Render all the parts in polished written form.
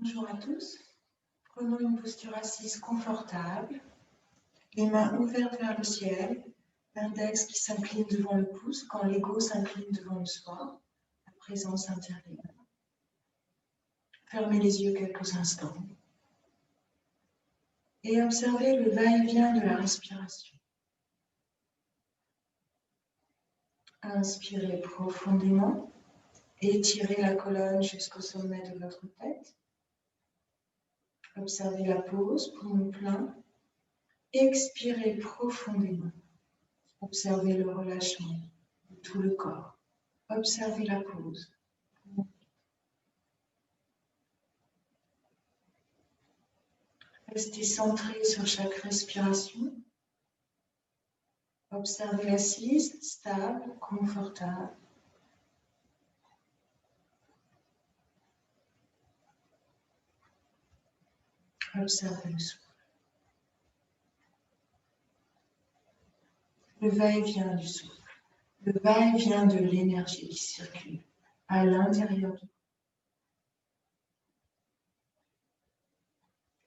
Bonjour à tous. Prenons une posture assise confortable, les mains ouvertes vers le ciel, l'index qui s'incline devant le pouce quand l'ego s'incline devant le soi, la présence intérieure. Fermez les yeux quelques instants et observez le va-et-vient de la respiration. Inspirez profondément, étirez la colonne jusqu'au sommet de votre tête. Observez la pause, poumon plein. Expirez profondément. Observez le relâchement de tout le corps. Observez la pause. Restez centré sur chaque respiration. Observez l'assise, stable, confortable. Observez le souffle. Le va-et-vient du souffle. Le va-et-vient de l'énergie qui circule à l'intérieur du corps.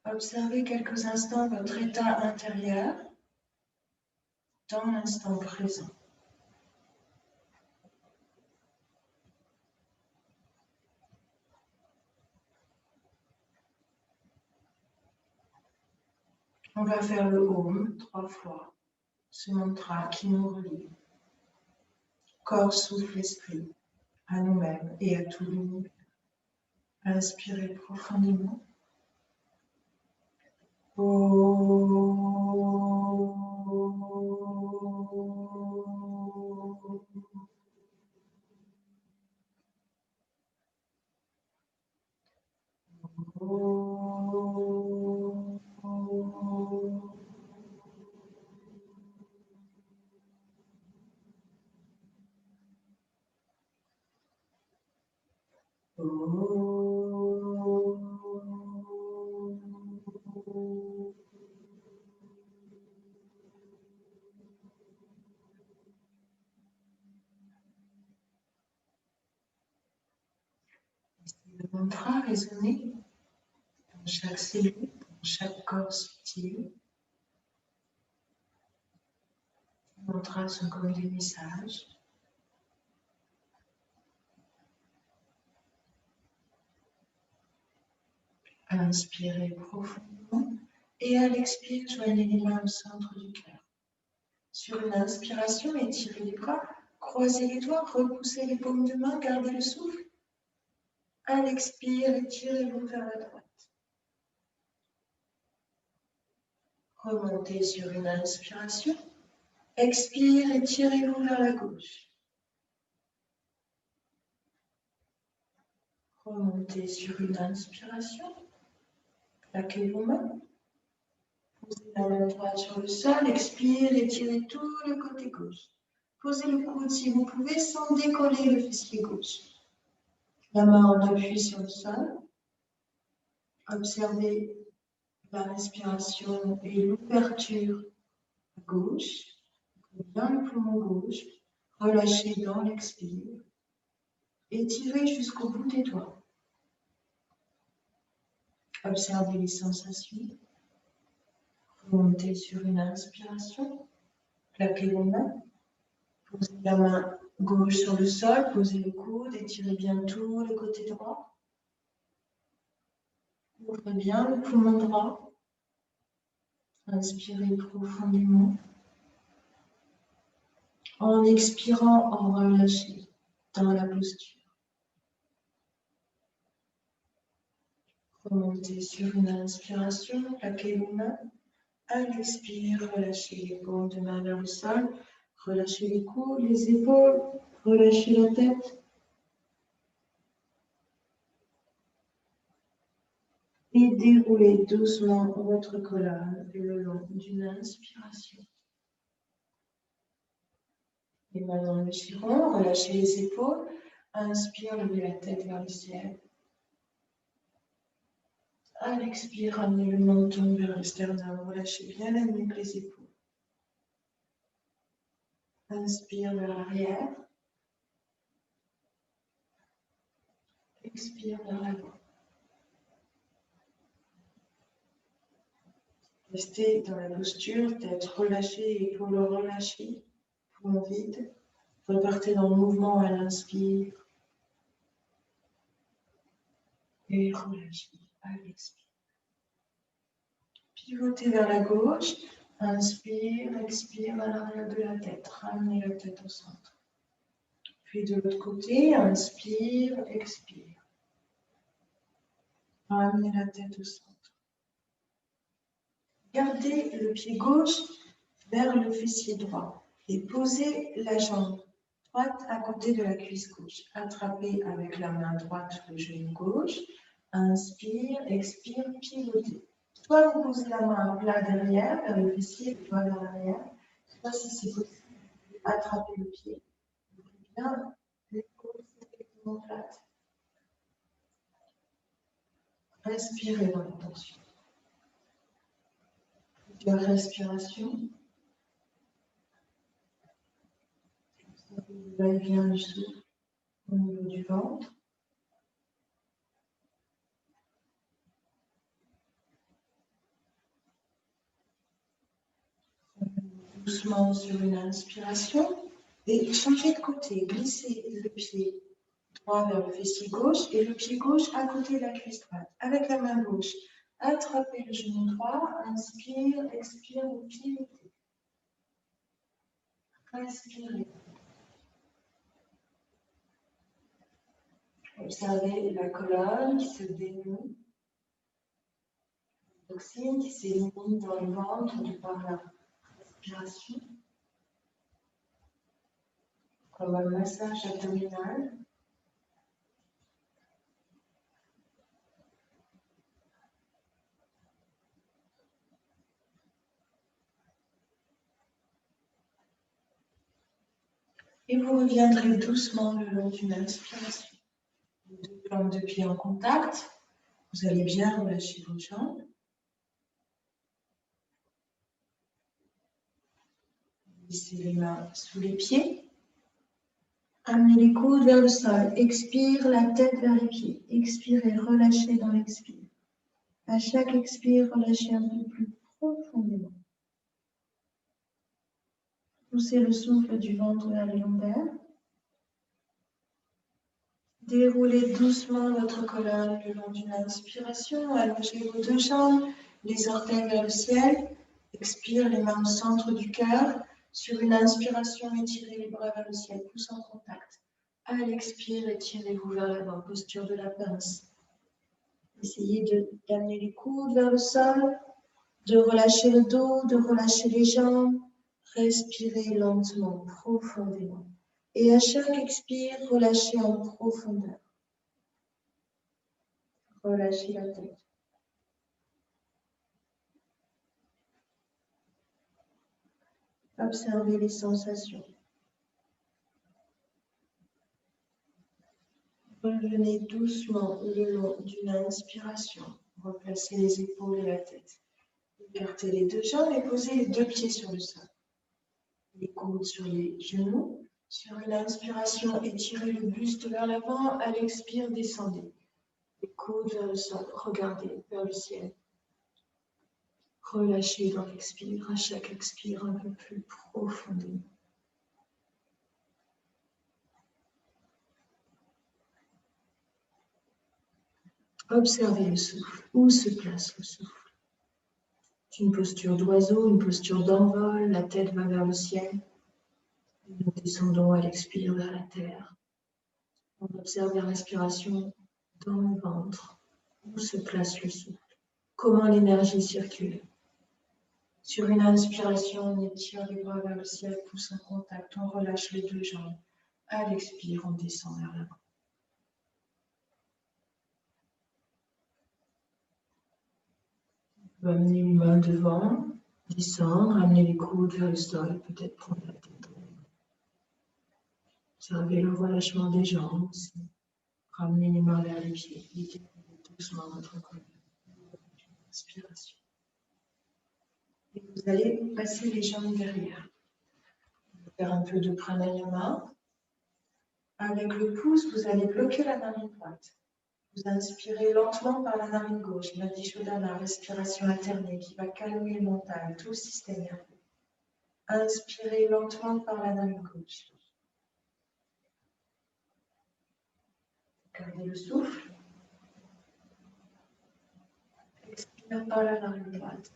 Observez quelques instants votre état intérieur dans l'instant présent. On va faire le Om 3 fois, ce mantra qui nous relie. Corps, souffle, esprit, à nous-mêmes et à tout l'univers. Inspirez profondément. Le mantra résonne dans chaque cellule, dans chaque corps subtil. Les mantras sont comme des messages. Inspirez profondément et à l'expire, joignez les mains au centre du cœur. Sur une inspiration, étirez les bras, croisez les doigts, repoussez les paumes de main, gardez le souffle. À l'expire, étirez-vous vers la droite. Remontez sur une inspiration. Expire, étirez-vous vers la gauche. Remontez sur une inspiration. Plaquez vos mains. Posez la main droite sur le sol. Expire, étirez tout le côté gauche. Posez le coude si vous pouvez sans décoller le fessier gauche. La main en appui sur le sol. Observez la respiration et l'ouverture à gauche. Bien le poumon gauche. Relâchez dans l'expire. Étirez jusqu'au bout des doigts. Observez les sensations. Remontez sur une inspiration. Plaquez vos mains. Posez la main gauche sur le sol. Posez le coude. Étirez bien tout le côté droit. Ouvrez bien le poumon droit. Inspirez profondément. En expirant, relâchez dans la posture. Remontez sur une inspiration. Plaquez vos mains. À l'expire, relâchez les paumes de main vers le sol. Relâchez les coudes, les épaules. Relâchez la tête. Et déroulez doucement votre colonne le long d'une inspiration. Et maintenant le chiron, relâchez les épaules. Inspire, levez la tête vers le ciel. À l'expire, ramenez le menton vers le sternum. Relâchez bien la nuque, les épaules. Inspire vers l'arrière. Expire vers l'avant. Restez dans la posture, tête relâchée, épaules relâchées, poumon vide. Repartez dans le mouvement à l'inspire. Et relâchez à l'expire. Pivotez vers la gauche. Inspire, expire à l'arrière de la tête. Ramenez la tête au centre. Puis de l'autre côté, inspire, expire. Ramenez la tête au centre. Gardez le pied gauche vers le fessier droit et posez la jambe droite à côté de la cuisse gauche. Attrapez avec la main droite le genou gauche. Inspire, expire, pivotez. Soit vous posez la main à plat derrière, vers le fessier, le doigt vers l'arrière. Soit si c'est possible, attrapez le pied. Bien, l'épaule complètement plate. Inspirez dans l'intention. Plusieurs respirations. Le va-et-vient du souffle au niveau du ventre. Doucement sur une inspiration et changez de côté. Glissez le pied droit vers le fessier gauche et le pied gauche à côté de la cuisse droite. Avec la main gauche, attrapez le genou droit. Inspire, expire, vous pivotez. Inspirez. Observez la colonne qui se dénoue. Toxine qui s'élimine dans le ventre par la respiration. Comme un massage abdominal. Et vous reviendrez doucement le long d'une inspiration. Les deux plantes de pied en contact. Vous allez bien relâcher vos jambes. Glissez les mains sous les pieds. Amenez les coudes vers le sol. Expire, la tête vers les pieds. Expirez, relâchez dans l'expire. À chaque expire, relâchez un peu plus profondément. Poussez le souffle du ventre vers les lombaires. Déroulez doucement votre colonne le long d'une inspiration. Allongez vos deux jambes, les orteils vers le ciel. Expire, les mains au centre du cœur. Sur une inspiration, étirez les bras vers le ciel, pouce en contact. À l'expire, étirez-vous vers l'avant, posture de la pince. Essayez d'amener les coudes vers le sol, de relâcher le dos, de relâcher les jambes. Respirez lentement, profondément. Et à chaque expire, relâchez en profondeur. Relâchez la tête. Observez les sensations. Revenez doucement le long d'une inspiration. Replacez les épaules et la tête. Écartez les deux jambes et posez les deux pieds sur le sol. Les coudes sur les genoux. Sur une inspiration, étirez le buste vers l'avant. À l'expire, descendez. Les coudes vers le sol. Regardez vers le ciel. Relâchez dans l'expire. À chaque expire, un peu plus profondément. Observez le souffle. Où se place le souffle? Une posture d'oiseau, une posture d'envol. La tête va vers le ciel. Nous descendons à l'expire vers la terre. On observe la respiration dans le ventre. Où se place le souffle? Comment l'énergie circule? Sur une inspiration, on étire les bras vers le ciel, pouce en contact. On relâche les deux jambes. À l'expire, on descend vers l'avant. On peut amener une main devant, descendre, amener les coudes vers le sol, peut-être prendre la tête. Observez le relâchement des jambes aussi. Ramenez les mains vers les pieds. Étirez doucement votre colonne. Inspiration. Et vous allez passer les jambes derrière. Faire un peu de pranayama. Avec le pouce, vous allez bloquer la main droite. Vous inspirez lentement par la narine gauche, Madhishodana, respiration alternée qui va calmer le mental, tout le système nerveux. Inspirez lentement par la narine gauche. Gardez le souffle. Expire par la narine droite.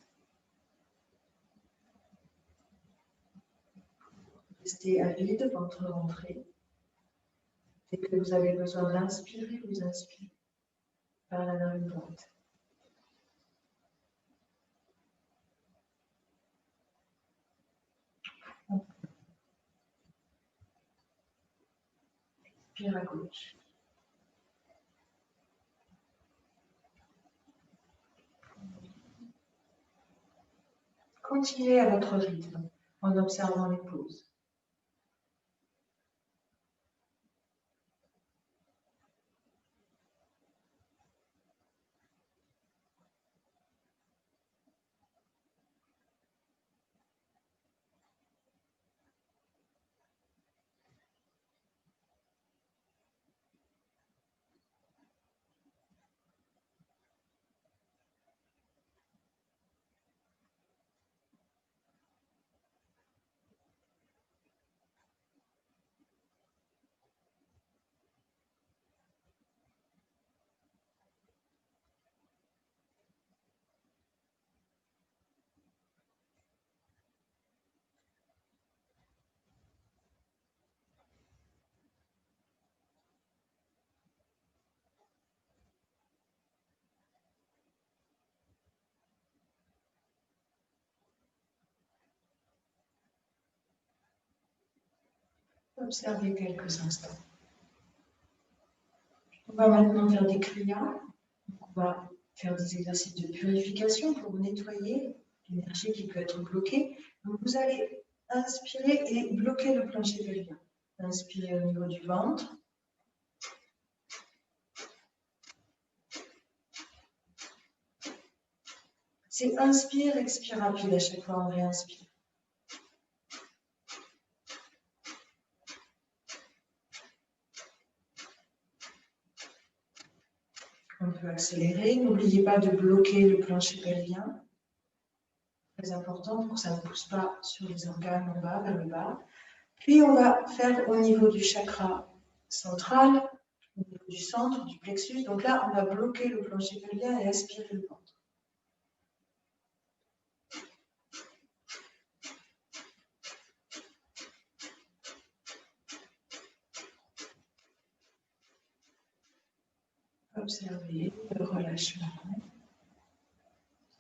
Restez à vide, ventre rentré. Dès que vous avez besoin d'inspirer, vous inspirez par la narine droite. Expire à gauche. Continuez à votre rythme en observant les pauses. Observez quelques instants. On va maintenant faire des kriyas. On va faire des exercices de purification pour nettoyer l'énergie qui peut être bloquée. Donc vous allez inspirer et bloquer le plancher pelvien. Inspirez au niveau du ventre. C'est inspire, expire rapide. À chaque fois, on réinspire. On peut accélérer. N'oubliez pas de bloquer le plancher pelvien. Très important pour que ça ne pousse pas sur les organes en bas, vers le bas. Puis on va faire au niveau du chakra central, au niveau du centre, du plexus. Donc là, on va bloquer le plancher pelvien et aspirer le ventre. Observez le relâchement.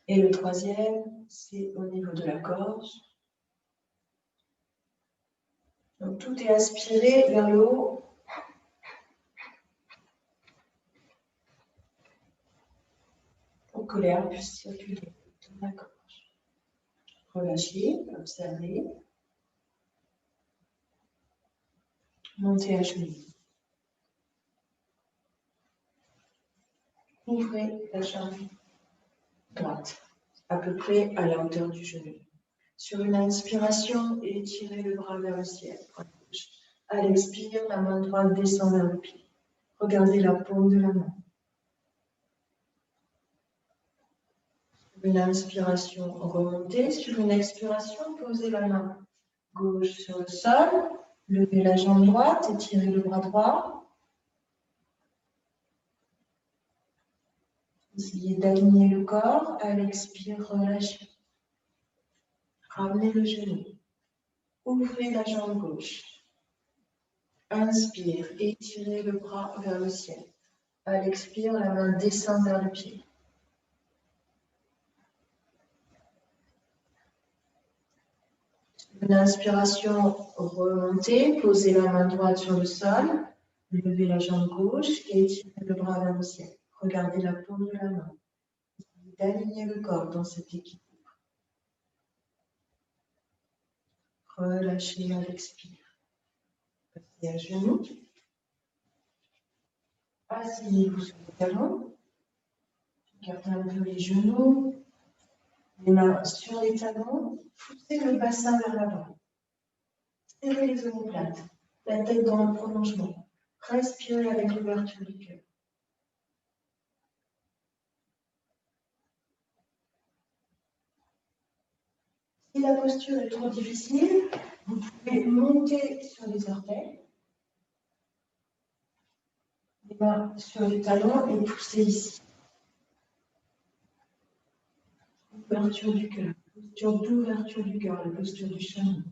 Et le troisième, c'est au niveau de la gorge. Donc tout est aspiré vers le haut. Pour que l'air puisse circuler dans la gorge. Relâchez, observez. Montez à genoux. Ouvrez la jambe droite, à peu près à la hauteur du genou. Sur une inspiration, étirez le bras vers le ciel. À l'expire, la main droite descend vers le pied. Regardez la paume de la main. Sur une inspiration, remontez. Sur une expiration, posez la main gauche sur le sol. Levez la jambe droite, étirez le bras droit. Essayez d'aligner le corps. À l'expire, relâchez. Ramenez le genou. Ouvrez la jambe gauche. Inspire, étirez le bras vers le ciel. À l'expire, la main descend vers le pied. Une inspiration, remontez, posez la main droite sur le sol, levez la jambe gauche et étirez le bras vers le ciel. Regardez la paume de la main. D'aligner le corps dans cet équilibre. Relâchez à l'expire. Passez à genoux. Asseyez-vous sur le talon. Gardez un peu les genoux. Les mains sur les talons. Poussez le bassin vers l'avant. Serrez les omoplates. La tête dans le prolongement. Respirez avec l'ouverture du cœur. Si la posture est trop difficile, vous pouvez monter sur les orteils, les mains sur les talons et pousser ici. Ouverture du cœur, posture d'ouverture du cœur, la posture du chameau.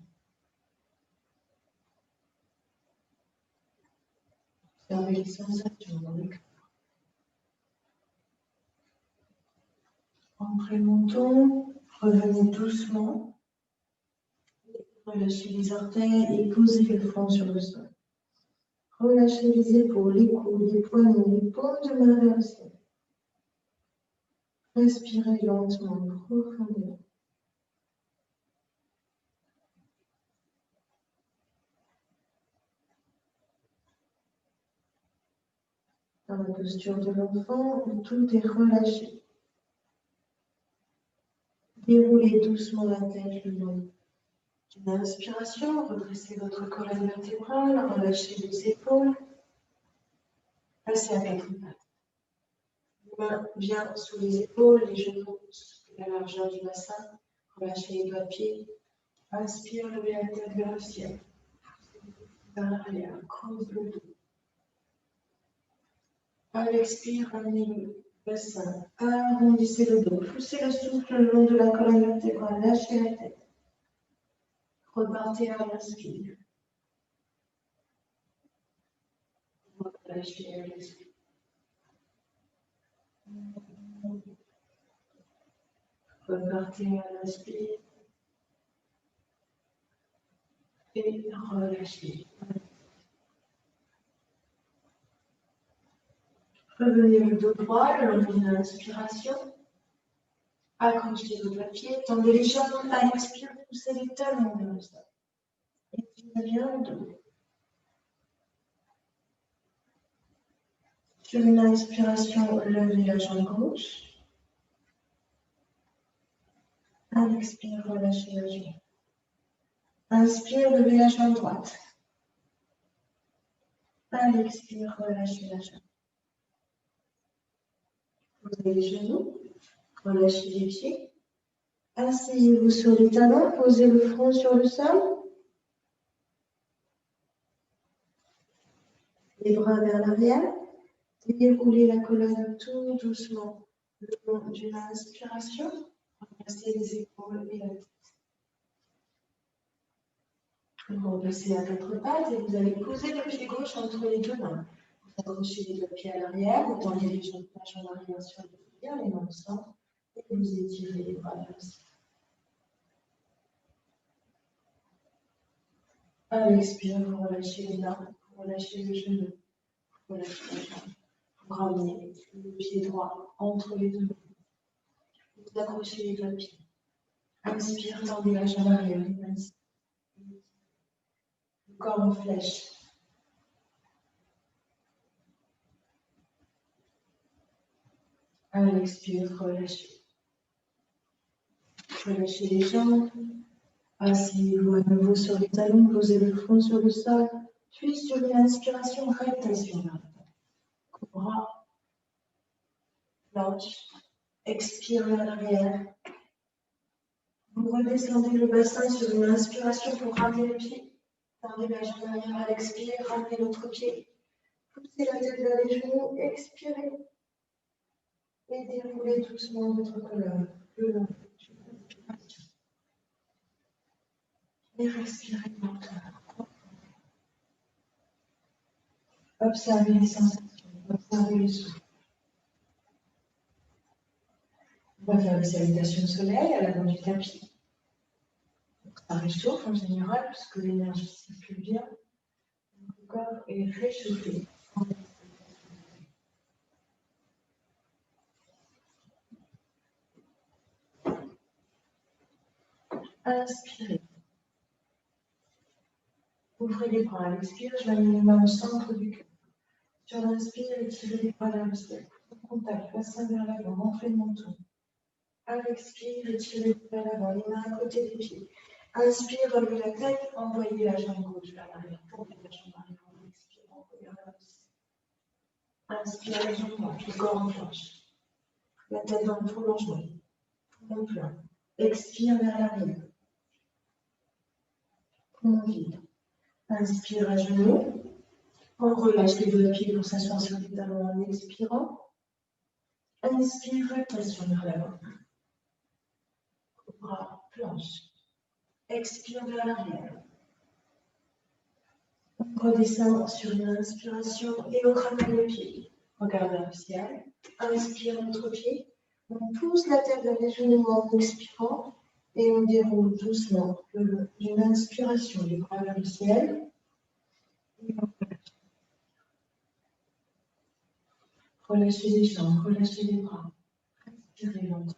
Observez les sensations dans le cœur. Entrez, montons, revenez doucement. Relâchez les orteils et posez le front sur le sol. Relâchez les épaules, les coudes, les poignets, les paumes de main vers le ciel. Respirez lentement, profondément. Dans la posture de l'enfant, où tout est relâché. Déroulez doucement la tête le long. Une inspiration, redressez votre colonne vertébrale, relâchez les épaules. Passez à quatre pattes. Les mains bien sous les épaules, les genoux sous la largeur du bassin. Relâchez les doigts de pied. Inspire, levez la tête vers le ciel. Vers l'arrière, creuse le dos. À l'expire, ramenez le bassin. Arrondissez le dos. Poussez le souffle le long de la colonne vertébrale. Lâchez la tête. Repartez à l'inspire. Relâchez à l'expire. Repartez à l'inspire. Et relâchez. Revenez le dos droit le long d'une inspiration. Accrochez vos pieds, tendez les jambes à l'expire, poussez les talons vers le sol. Étirez bien le dos. Sur une inspiration, levez la jambe gauche. À l'expire, relâchez la jambe. Inspire, levez la jambe droite. À l'expire, relâchez la jambe. Posez les genoux, relâchez les pieds. Asseyez-vous sur les talons, posez le front sur le sol. Les bras vers l'arrière. Déroulez la colonne tout doucement le long d'une inspiration. Repassez les épaules et la tête. Vous repassez à quatre pattes et vous allez poser le pied gauche entre les deux mains. Vous accrochez les deux pieds à l'arrière, vous tendez les jambes en arrière sur les pieds, les mains au centre, et vous étirez les bras vers le ciel. À l'expire, vous relâchez les mains, vous relâchez le genou, vous relâchez la jambe. Vous ramenez le pied droit entre les deux mains. Vous accrochez les deux pieds. Inspire, tendez la jambe arrière, les mains ici. Le corps en flèche. À l'expire, relâchez. Relâchez les jambes. Asseyez-vous à nouveau sur les talons, posez le front sur le sol. Puis sur une inspiration, rotation vers la tête. Cobra. Planche. Expire vers l'arrière. Vous redescendez le bassin sur une inspiration pour ramener le pied. Tendez la jambe arrière à l'expire, ramenez l'autre pied. Poussez la tête vers les genoux, expirez. Et déroulez doucement votre colonne le long d'une inspiration. Et respirez lentement. Observez les sensations, observez le souffle. On va faire des salutations de soleil à l'avant du tapis. Ça réchauffe en général, puisque l'énergie circule bien. Le corps est réchauffé. Inspirez. Ouvrez les bras. À l'expire, je vais amener les mains au centre du cœur. Sur l'inspire, étirez les bras vers le ciel. Contact, bassin vers l'avant, rentrez le menton. À l'expire, étirez vers l'avant, les mains à côté des pieds. Inspire, relevez la tête, envoyez la jambe gauche vers l'arrière. Tournez la jambe arrière. Expire, envoyez vers le ciel. Inspire, la jambe droite, le corps en planche. La tête dans le prolongement. Poumon plein. Expire vers l'arrière. On vide. Inspire à genoux. On relâche les deux pieds pour s'asseoir sur les talons en expirant. Inspire, rotation vers l'avant. Bras, planche. Expire vers l'arrière. On redescend sur une inspiration et on ramène le pied. Regarde vers le ciel. Inspire notre pied. On pousse la tête vers les genoux en expirant et on déroule doucement d'une inspiration les bras vers le ciel. Et on relâche. Relâchez les jambes, relâchez les bras. Inspirez lentement.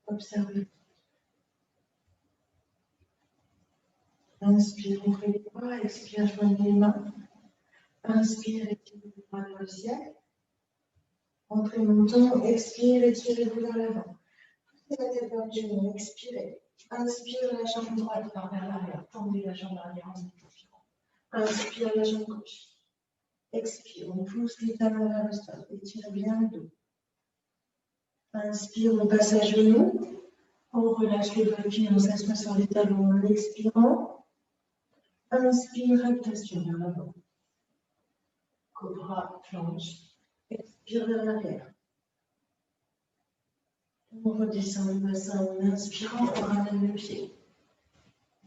Observez. Inspire, ouvrez les bras, expire, joignez les mains. Inspire, étirez les bras vers le ciel. Entrez montant, expire, étirez-vous vers l'avant. Poussez la tête vers le genou, expirez. Inspire, la jambe droite part vers l'arrière. Tendez la jambe arrière en expirant. Inspire, la jambe gauche. Expire, on pousse les talons vers le sol. Étirez bien le dos. Inspire, on passe à genoux. On relâche les deux pieds, on s'assoit sur les talons en expirant. Inspire, rotation vers l'avant. Cobra, planche. Expire vers l'arrière. On redescend le bassin en inspirant, on ramène le pied.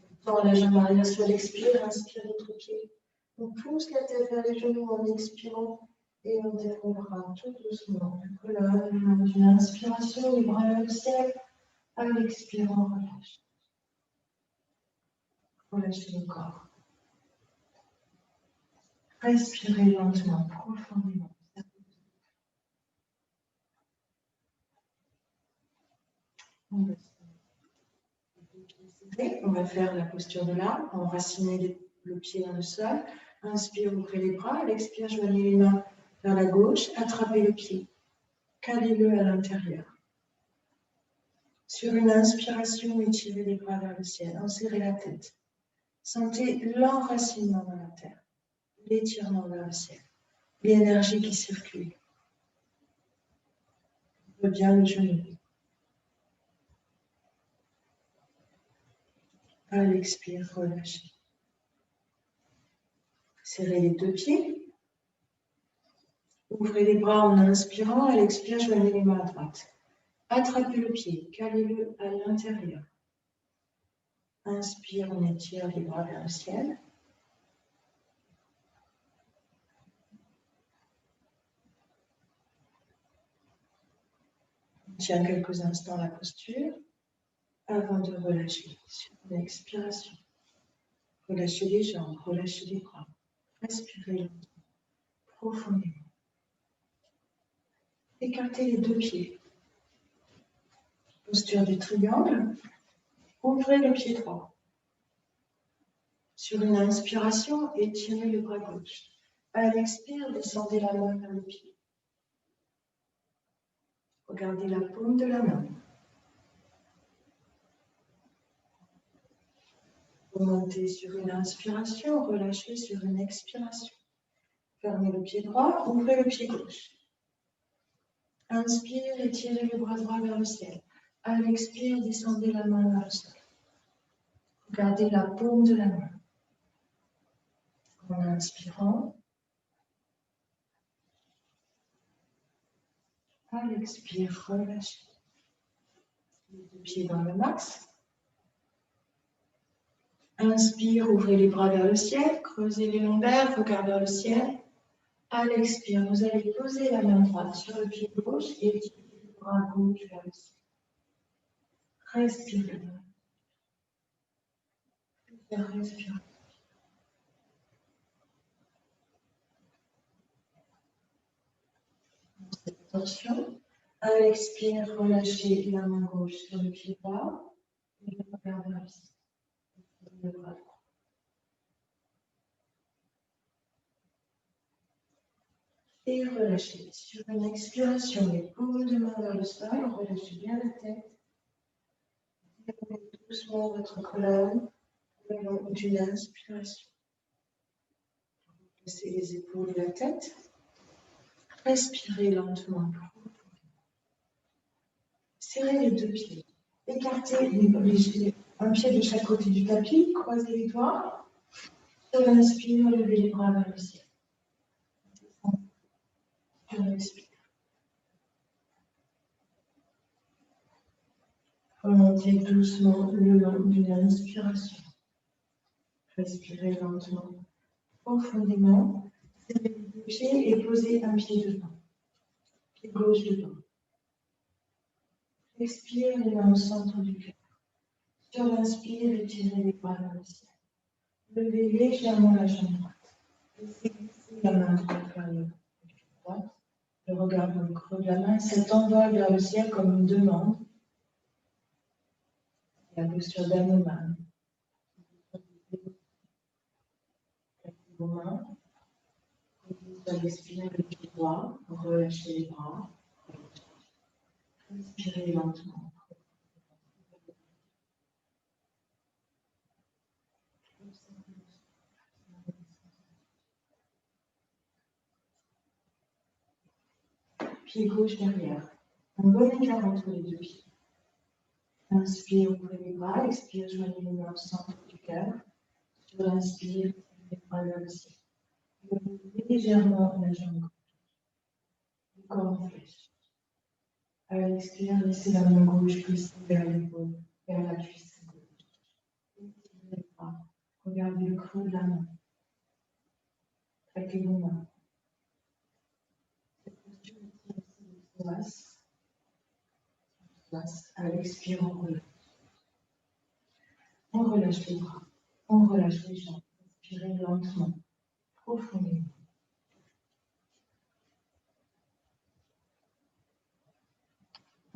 On tend la jambe arrière sur l'expire, inspire l'autre pied. On pousse la tête vers les genoux en expirant et on déroulera tout doucement. Voilà, d'une inspiration, les bras vers le ciel. À l'expirant, relâche. Relâchez le corps. Respirez lentement, profondément. On va faire la posture de l'arbre, enraciner le pied dans le sol. Inspire, ouvrez les bras. À l'expire, joignez les mains vers la gauche. Attrapez le pied. Calez-le à l'intérieur. Sur une inspiration, étirez les bras vers le ciel. Enserrez la tête. Sentez l'enracinement dans la terre. L'étirement vers le ciel. L'énergie qui circule. Bien le genou. À l'expire, relâchez. Serrez les deux pieds. Ouvrez les bras en inspirant. À l'expire, joignez les mains à droite. Attrapez le pied. Calez-le à l'intérieur. Inspire, on étire les bras vers le ciel. On tient quelques instants la posture avant de relâcher sur l'expiration. Relâchez les jambes, relâchez les bras. Respirez lentement, profondément. Écartez les deux pieds. Posture du triangle. Ouvrez le pied droit. Sur une inspiration, étirez le bras gauche. À l'expire, descendez la main vers le pied. Regardez la paume de la main. Remontez sur une inspiration, relâchez sur une expiration. Fermez le pied droit, ouvrez le pied gauche. Inspire, étirez le bras droit vers le ciel. À l'expire, descendez la main vers le sol. Regardez la paume de la main. En inspirant. À l'expire, relâchez. Les deux pieds dans le max. Inspire, ouvrez les bras vers le ciel, creusez les lombaires, regardez vers le ciel. À l'expire, vous allez poser la main droite sur le pied gauche et étirez le bras gauche vers le ciel. Respirez. Respirez. Cette tension. À l'expire, relâchez la main gauche sur le pied droit et regardez vers le ciel. Le bras droit. Et relâchez. Sur une expiration, les paumes de main vers le sol, relâchez bien la tête. Déroulez doucement votre colonne le long d'une inspiration. Placez les épaules et la tête. Respirez lentement. Serrez les deux pieds. Écartez les Un pied de chaque côté du tapis, croisez les doigts. Sur l'inspire, levez les bras vers le ciel. Sur l'inspire. Remontez doucement le long d'une inspiration. Respirez lentement, profondément. Serrez les deux pieds et posez un pied devant. Pied gauche devant. Expire les mains au centre du cœur. Sur l'inspire, étirez les bras vers le ciel. Levez légèrement la jambe droite. Laissez glisser la main droite vers le droite. Le regard dans le creux de la main. Cet envol vers le ciel comme une demande. La posture d'Hanuman. Vos mains. Sur l'expire, le pied droit. Relâchez les bras. Inspirez lentement. Pied gauche derrière. Un bon écart entre les deux pieds. Inspire, ouvrez les bras. Expire, joignez les mains au centre du cœur. Sur l'inspire, tirez les bras vers le ciel. Levez légèrement la jambe gauche. Le corps en flèche. À l'expire, laissez la main gauche glisser vers l'épaule, vers la cuisse gauche. Étirez les bras. Regardez le creux de la main. Traquez vos mains. Cette posture étire aussi le psoas. À l'expire, on relâche. On relâche les bras. On relâche les jambes. Inspirez lentement, profondément.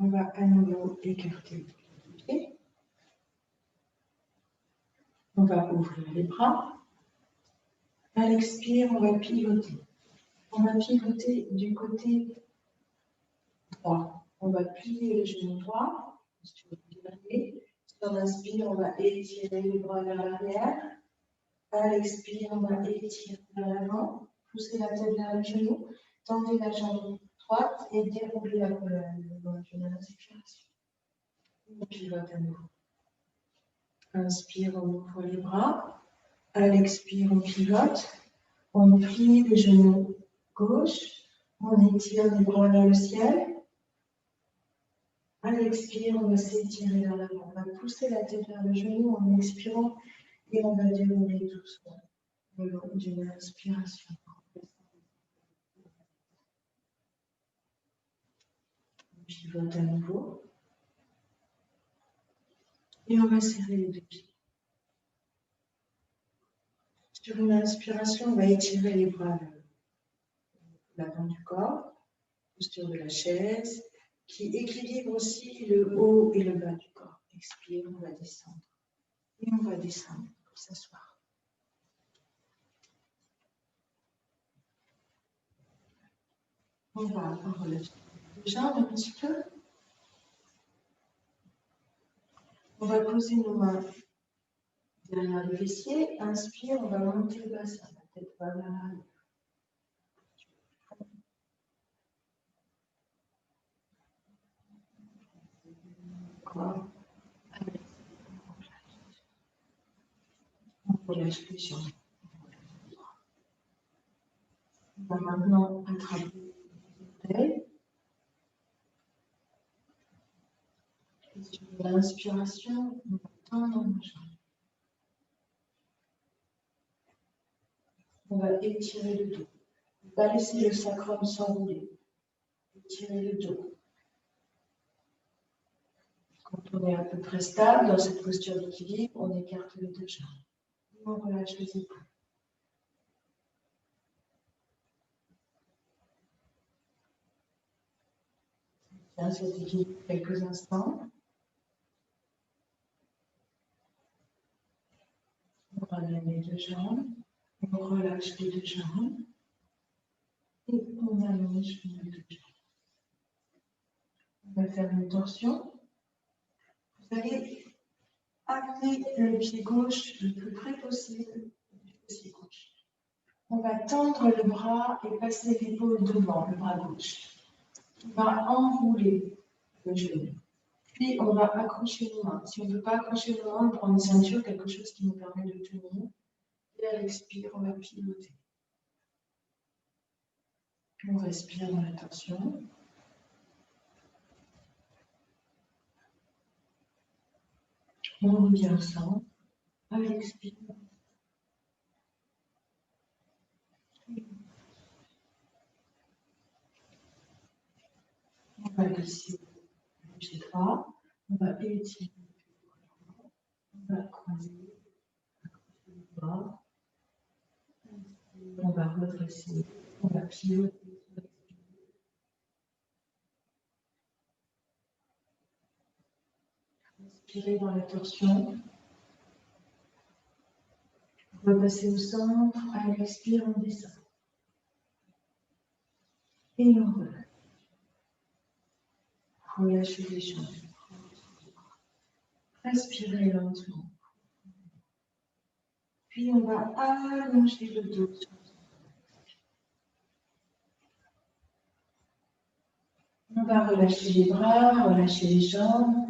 On va à nouveau écarter les pieds. On va ouvrir les bras. À l'expire, on va pivoter. On va pivoter du côté droit. On va plier le genou droit. Sur l'inspire, on va étirer les bras vers l'arrière. À l'expire, on va étirer vers l'avant. Poussez la tête vers le genou. Tendez la jambe droite et déroulez la colonne le long d'une inspiration. On pivote à nouveau. Inspire, on ouvre les bras. À l'expire, on pivote. On plie le genou gauche. On étire les bras vers le ciel. À l'expire, on va s'étirer vers l'avant. On va pousser la tête vers le genou en expirant et on va dérouler doucement le long d'une inspiration. On pivote à nouveau. Et on va serrer les deux pieds. Sur une inspiration, on va étirer les bras vers l'avant du corps, posture de la chaise, qui équilibre aussi le haut et le bas du corps. Expire, on va descendre. Et on va descendre pour s'asseoir. On va relâcher les jambes un petit peu. On va poser nos mains derrière le fessier. Inspire, on va monter le bassin. La tête va vers l'arrière. On relâche les jambes. On va maintenant attraper les orteils. Et sur l'inspiration, on va tendre nos jambes. On va étirer le dos. On va laisser le sacrum s'enrouler. Étirer le dos. Quand on est à peu près stable dans cette posture d'équilibre, on écarte les deux jambes. Et on relâche les épaules. Tiens cet équilibre quelques instants. On ramène les deux jambes. On relâche les deux jambes. Et on allonge les deux jambes. On va faire une torsion. Vous allez amener le pied gauche le plus près possible du fessier gauche. On va tendre le bras et passer l'épaule devant le bras gauche. On va enrouler le genou. Puis, on va accrocher nos mains. Si on ne peut pas accrocher nos mains, on prend une ceinture, quelque chose qui nous permet de tenir. Et à l'expire, on va piloter. On respire dans la tension. On revient au centre. À l'expire. On va glisser le pied droit. On va étirer. On va croiser. Les bras. On va redresser. On va piloter. Inspirez dans la torsion. Repasser au centre. À l'expire, on descend. Et on relâche. Relâchez les jambes. Respirez lentement. Puis on va allonger le dos. On va relâcher les bras, relâcher les jambes.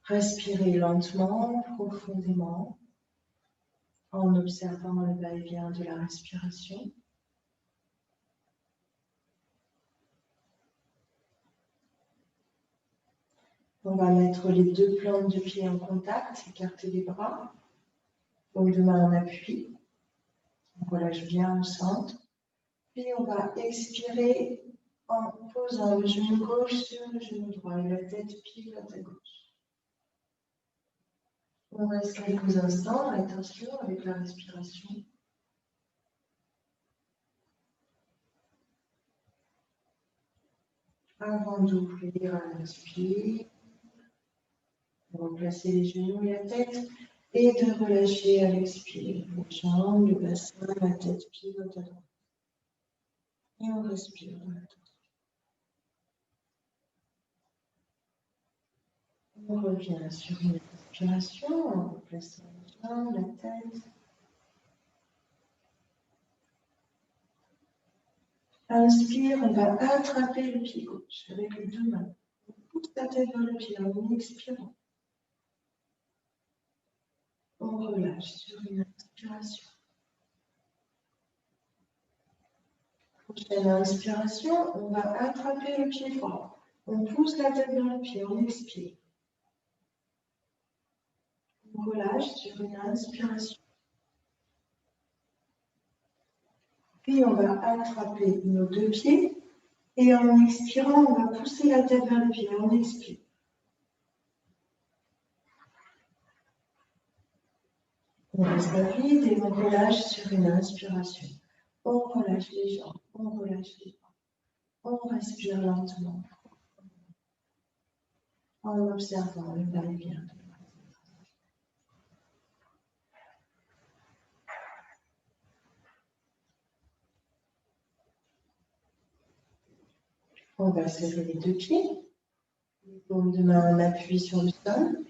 Respirez lentement, profondément, en observant le va-et-vient de la respiration. On va mettre les deux plantes de pied en contact, écarter les bras, paume de main en appui. On relâche bien au centre. Puis on va expirer en posant le genou gauche sur le genou droit et la tête pilote à gauche. On reste quelques instants, attention avec la respiration. Avant d'ouvrir à l'inspire, de remplacer les genoux et la tête et de relâcher à l'expire les jambes, le bassin, la tête pilote à droite. Et on respire dans la tête. On revient sur une respiration en replaçant les jambes, la tête. Inspire, on va attraper le pied gauche avec les deux mains. On pousse la tête vers le pied en expirant. On relâche sur une inspiration. Prochaine inspiration, on va attraper le pied droit. On pousse la tête vers le pied, on expire. On relâche sur une inspiration. Puis on va attraper nos deux pieds et en expirant, on va pousser la tête vers le pied. On expire. On reste vide et on relâche sur une inspiration. On relâche les jambes, on relâche les bras. On respire lentement en observant le va-et-vient. On va serrer les deux pieds. Les paumes de main en appui sur le sol.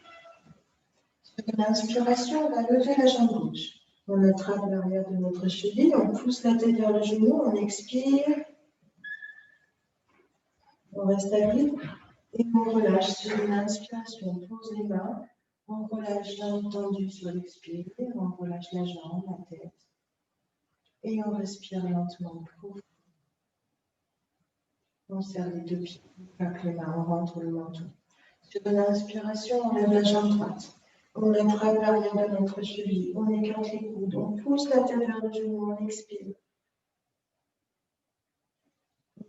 Sur une inspiration, on va lever la jambe gauche. On attrape l'arrière de notre cheville, on pousse la tête vers le genou, on expire. On reste à vide et on relâche sur une inspiration. On pose les mains, on relâche jambe tendue sur l'expire, on relâche la jambe, la tête. Et on respire lentement. On serre les deux pieds, on claque les mains, on rentre le menton. Sur une inspiration, on lève la jambe droite. On attrape l'arrière de notre cheville, on écarte les coudes, on pousse la tête vers le genou, on expire.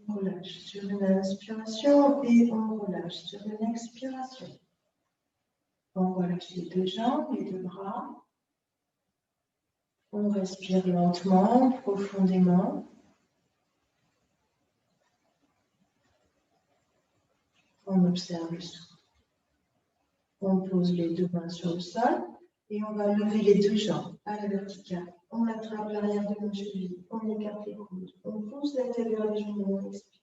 On relâche sur une inspiration et on relâche sur une expiration. On relâche les deux jambes, les deux bras. On respire lentement, profondément. On observe le souffle. On pose les deux mains sur le sol et on va lever les deux jambes à la verticale. On attrape l'arrière de nos chevilles, on écarte les coudes, on pousse la tête vers les genoux, on expire.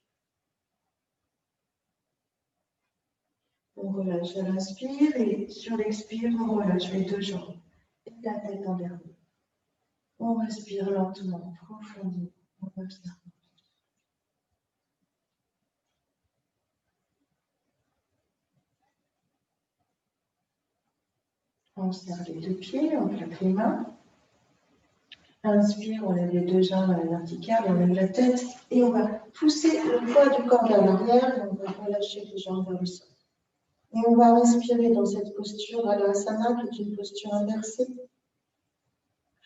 On relâche à l'inspire et sur l'expire, on relâche les deux jambes et la tête en dernier. On respire lentement, profondément, on observe. On serre les deux pieds, on claque les mains. Inspire, on lève les deux jambes à la verticale, on lève la tête et on va pousser le poids du corps vers l'arrière et on va relâcher les jambes vers le sol. Et on va respirer dans cette posture Balasana qui est une posture inversée.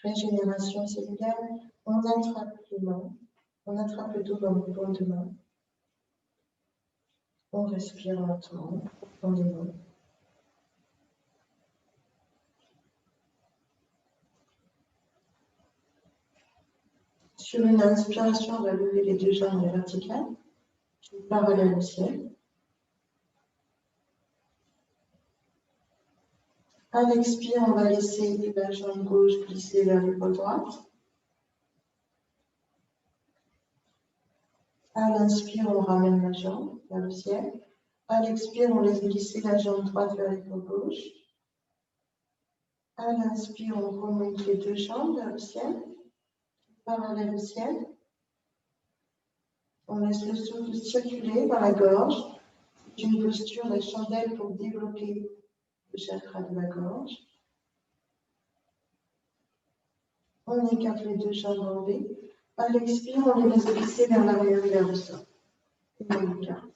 Régénération cellulaire. On attrape les mains, on attrape le dos dans le paume de main. On respire lentement, profondément. Sur une inspiration, on va lever les deux jambes à la verticale, parallèle au ciel. À l'expire, on va laisser la jambe gauche glisser vers l'épaule droite. À l'inspire, on ramène la jambe vers le ciel. À l'expire, on laisse glisser la jambe droite vers l'épaule gauche. À l'inspire, on remonte les deux jambes vers le ciel, parallèle au ciel. On laisse le souffle circuler dans la gorge. C'est une posture de chandelle pour développer le chakra de la gorge. On écarte les deux jambes enlevées. À l'expire, on les laisse glisser vers l'arrière et vers le sol. Et on écarte.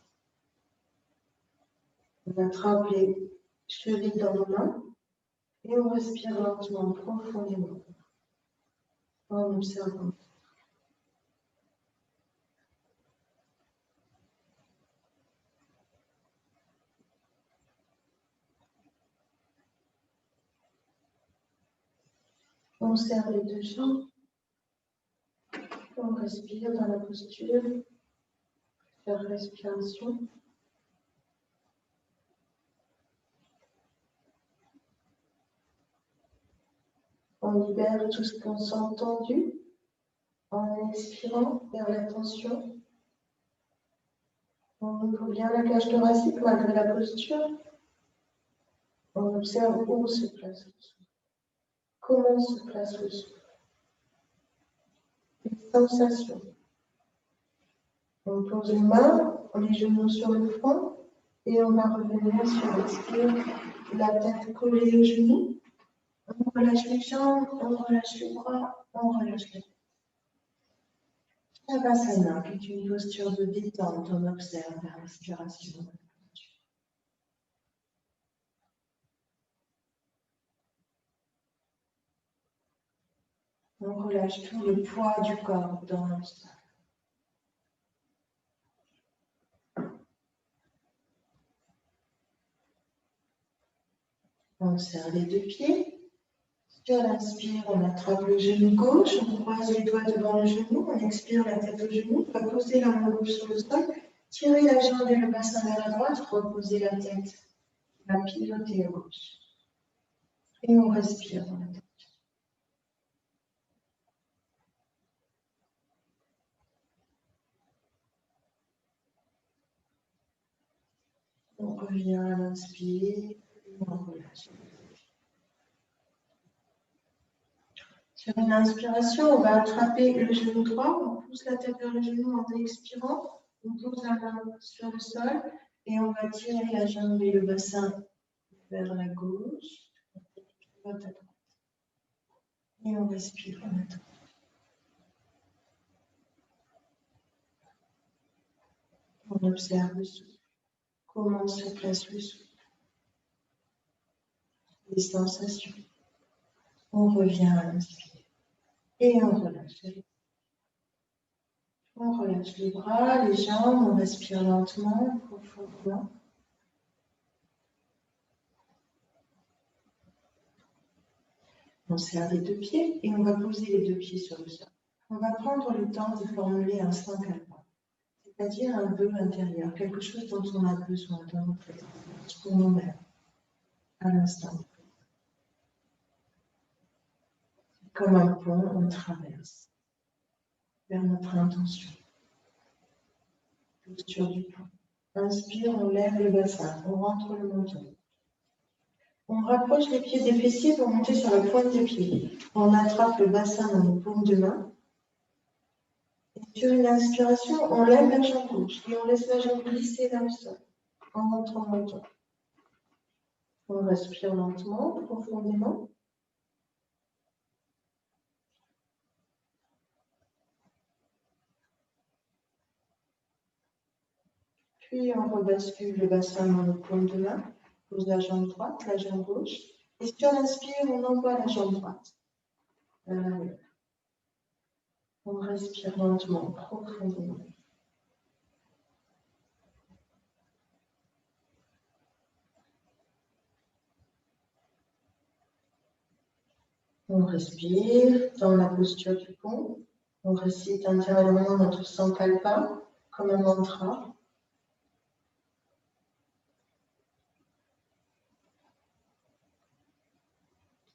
On attrape les chevilles dans nos mains et on respire lentement, profondément, en observant. On serre les deux jambes. On respire dans la posture. Faire respiration. On libère tout ce qu'on sent tendu en expirant vers la tension. On ouvre bien la cage thoracique malgré la posture. On observe où se place le souffle. Comment se place le souffle. Les sensations. On pose les mains, les genoux sur le front et on va revenir sur l'expire, la tête collée aux genoux. On relâche les jambes, on relâche les bras, on relâche les têtes. Shavasana, qui est une posture de détente, on observe la respiration. On relâche tout le poids du corps dans le sol. On serre les deux pieds. Sur l'inspire, on attrape le genou gauche, on croise les doigts devant le genou, on expire la tête au genou, on va poser la main gauche sur le sol, tirer la jambe et le bassin vers la droite, reposer la tête, la pivoter à gauche. Et on respire dans la tête. On revient à l'inspire, on relâche. Sur une inspiration, on va attraper le genou droit, on pousse la tête vers le genou en expirant, on pose la main sur le sol et on va tirer la jambe et le bassin vers la gauche, à droite. Et on respire en attendant. On observe le souffle. Comment se place le souffle. Les sensations. On revient à l'inspire. Et on relâche. On relâche les bras, les jambes, on respire lentement, profondément. On serre les deux pieds et on va poser les deux pieds sur le sol. On va prendre le temps de formuler un sankalpa, c'est-à-dire un vœu intérieur, quelque chose dont on a besoin dans notre existence pour nous-mêmes, à l'instant. Comme un pont, on traverse vers notre intention. Posture du pont. Inspire, on lève le bassin, on rentre le menton. On rapproche les pieds des fessiers pour monter sur la pointe des pieds. On attrape le bassin dans nos paumes de main. Et sur une inspiration, on lève la jambe gauche et on laisse la jambe glisser vers le sol en rentrant le menton. On respire lentement, profondément. Puis on rebascule le bassin dans le paume de main. Pose la jambe droite, la jambe gauche. Et sur l'inspire, on envoie la jambe droite vers l'arrière. On respire lentement, profondément. On respire dans la posture du pont. On récite intérieurement notre sankalpa comme un mantra.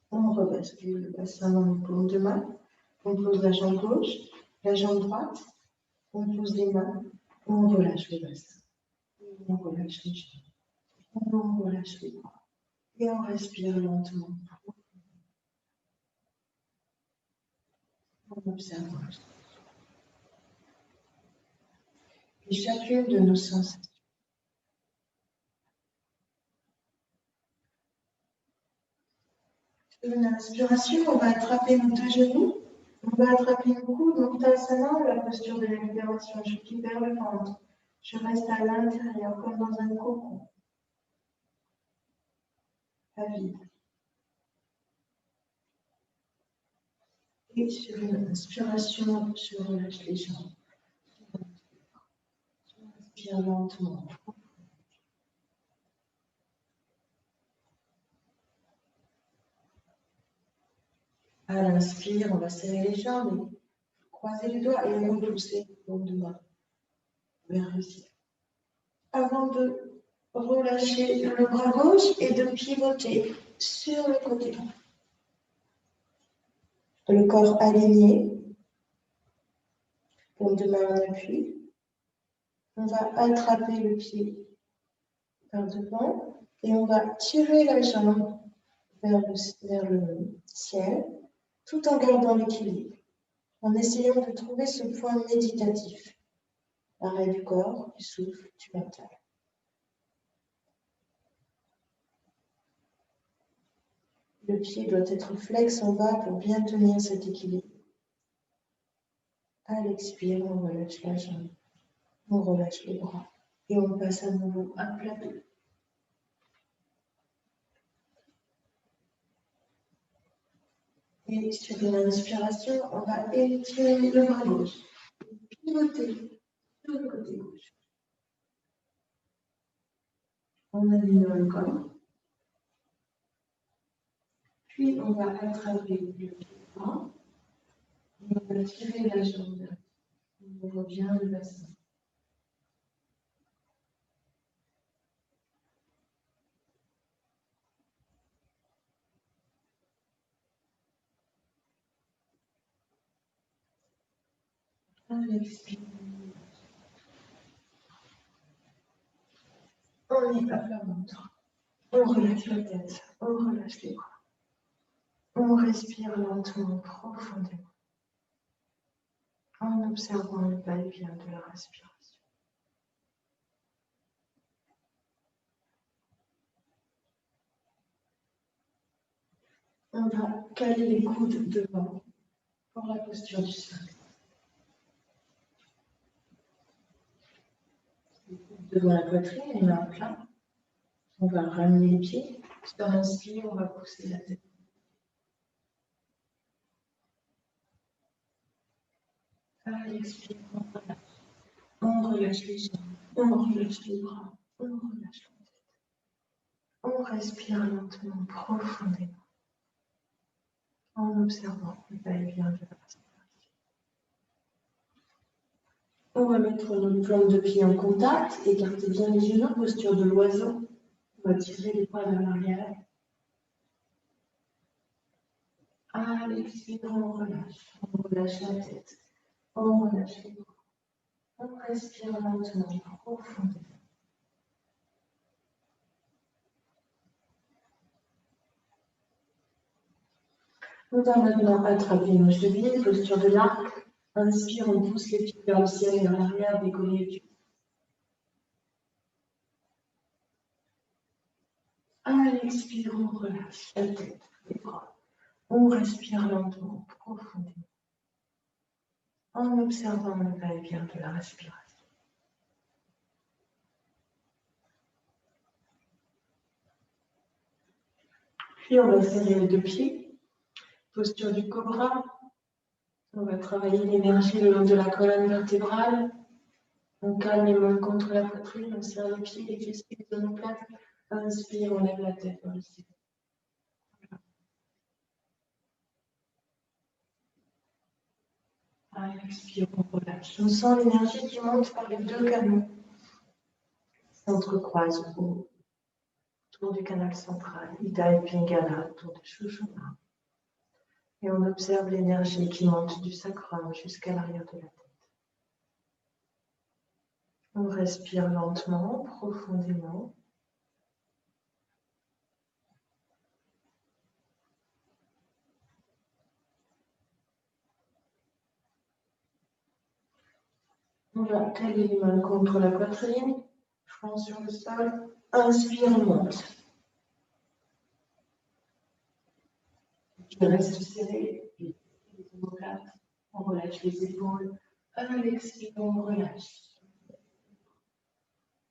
On rebascule le bassin dans le paume de main. On pose la jambe gauche, la jambe droite. On pose les mains. On relâche le bassin. On relâche les jambes. On relâche les bras. Et on respire lentement. On observe. Et chacune de nos sensations. Sur une inspiration, on va attraper nos deux genoux. On va attraper le coude, Uttanasana, la posture de la libération. Je libère le ventre. Je reste à l'intérieur, comme dans un cocon. Pas vide. Et sur une inspiration, je relâche les jambes. Je respire lentement. À l'inspire, on va serrer les jambes, croiser les doigts et repousser le paume de main vers le ciel. Avant de relâcher le bras gauche et de pivoter sur le côté droit. Le corps aligné, paume de main en appui. On va attraper le pied par devant et on va tirer la jambe vers le ciel tout en gardant l'équilibre, en essayant de trouver ce point méditatif, l'arrêt du corps, du souffle, du mental. Le pied doit être flex en bas pour bien tenir cet équilibre. À l'expire, on relâche la jambe, on relâche les bras et on passe à nouveau à plat dos. Et sur une inspiration, on va étirer le bras gauche, pivoter sur le côté gauche. On aligne le corps. Puis on va attraper le pied droit. Et on va tirer la jambe. On revient le bassin. À l'expire. On y va la ventre. On relâche la tête. On relâche les bras. On respire lentement, profondément. En observant le va-et-vient de la respiration. On va caler les coudes devant pour la posture du sol. Devant la poitrine, les mains pleines. On va ramener les pieds. Sur l'inspire, on va pousser la tête. À l'expire, on relâche les jambes, on relâche les bras, on relâche la tête. On respire lentement, profondément, en observant le va-et-vient de la respiration. On va mettre nos plantes de pied en contact, écarter bien les genoux, posture de l'oiseau. On va tirer les bras vers l'arrière. À l'expire, on relâche la tête, on relâche les bras. On respire lentement, profondément. On va maintenant attraper nos chevilles, posture de l'arc. Inspire, on pousse les pieds vers le ciel et vers l'arrière, décoller les cuisses. À l'expire, on relâche la tête, les bras. On respire lentement, profondément, en observant le va-et-vient de la respiration. Puis on va serrer les deux pieds, posture du cobra. On va travailler l'énergie le long de la colonne vertébrale. On calme les mains contre la poitrine, on serre les pieds, les cuisses, les omoplates. Inspire, on lève la tête vers le ciel. Expire, on relâche. On sent l'énergie qui monte par les deux canaux. S'entrecroise autour du canal central, Ida et Pingala, autour de Shushumna. Et on observe l'énergie qui monte du sacrum jusqu'à l'arrière de la tête. On respire lentement, profondément. On va caler les mains contre la poitrine, front sur le sol. Inspire, on monte. Je reste serré, les omoplates. On relâche les épaules. À l'expire, on relâche.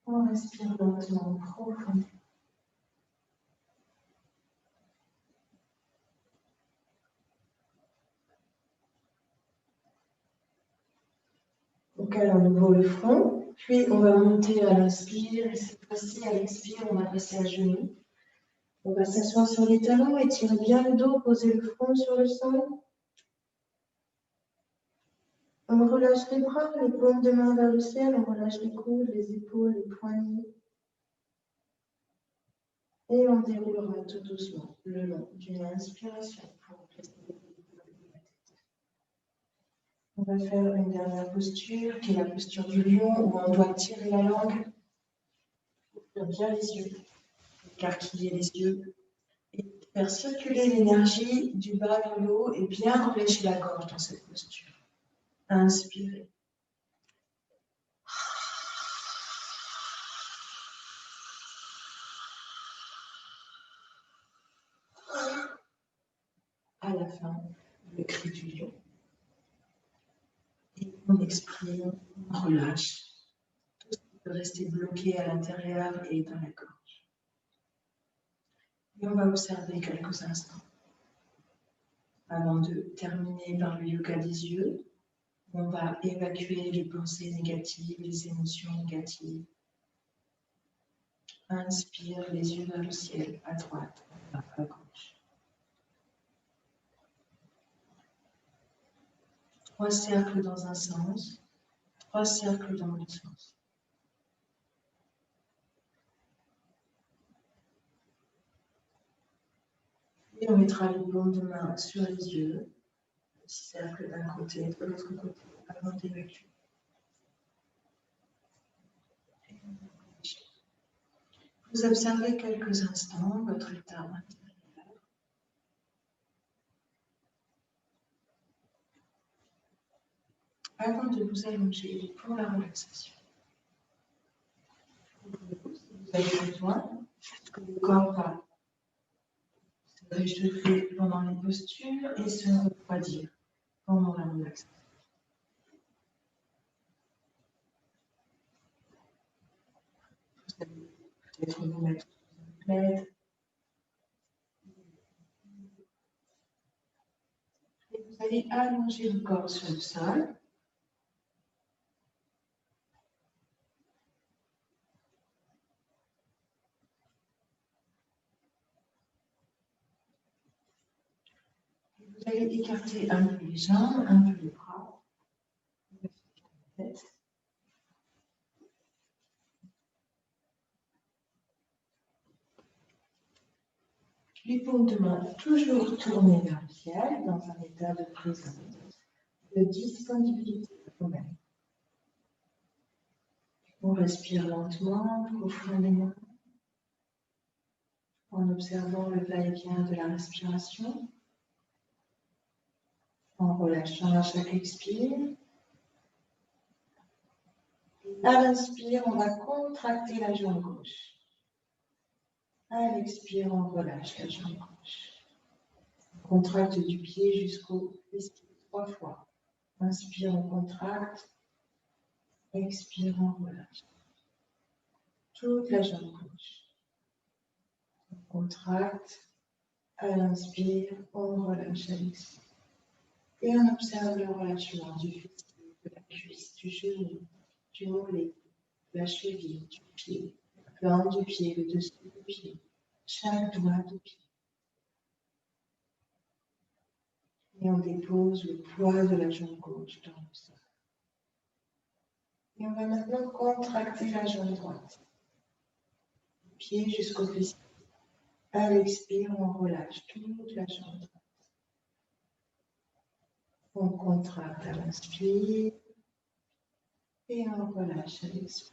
On respire lentement, profondément. On cale à nouveau le front, puis on va monter à l'inspire, et cette fois-ci, à l'expire, on va passer à genoux. On va s'asseoir sur les talons, étirer bien le dos, poser le front sur le sol. On relâche les bras, les paumes de main vers le ciel, on relâche les coudes, les épaules, les poignets. Et on déroulera tout doucement le long d'une inspiration pour remplacer le dos de la tête. On va faire une dernière posture, qui est la posture du lion, où on doit tirer la langue, ouvrir bien les yeux, écarquiller les yeux, et faire circuler l'énergie du bas vers le haut et bien relâcher la gorge dans cette posture. Inspirez. À la fin, le cri du lion. Et on exprime, on relâche tout ce qui peut rester bloqué à l'intérieur et dans la gorge. Et on va observer quelques instants avant de terminer par le yoga des yeux. On va évacuer les pensées négatives, les émotions négatives. Inspire, les yeux vers le ciel, à droite, à gauche. 3 cercles dans un sens, 3 cercles dans l'autre sens. Et on mettra les paumes de main sur les yeux, petit cercle d'un côté, de l'autre côté, avant d'évacuer. Vous observez quelques instants votre état intérieur. Avant de vous allonger pour la relaxation. Vous avez besoin que le corps va se réchauffer pendant les postures et se refroidir pendant la relaxation. Vous allez peut-être vous mettre une plaide. Et vous allez allonger le corps sur le sol. Vous allez écarter un peu les jambes, un peu les bras. Les paumes de main toujours tournées vers le ciel dans un état de présence, de disponibilité à vous-même. On respire lentement, profondément, en observant le va-et-vient de la respiration, en relâchant à chaque expire. À l'inspire, on va contracter la jambe gauche. À l'expire, on relâche la jambe gauche. On contracte du pied jusqu'au fessier 3 fois. Inspire, on contracte. Expire, on relâche. Toute la jambe gauche. On contracte. À l'inspire, on relâche à l'expire. Et on observe le relâchement du fessier, de la cuisse, du genou, du mollet, de la cheville, du pied, la plante du pied, le dessus du pied, chaque doigt du pied. Et on dépose le poids de la jambe gauche dans le sol. Et on va maintenant contracter la jambe droite. Du pied jusqu'au fessier. À l'expire, on relâche toute la jambe droite. On contracte à l'inspire et on relâche à l'expire.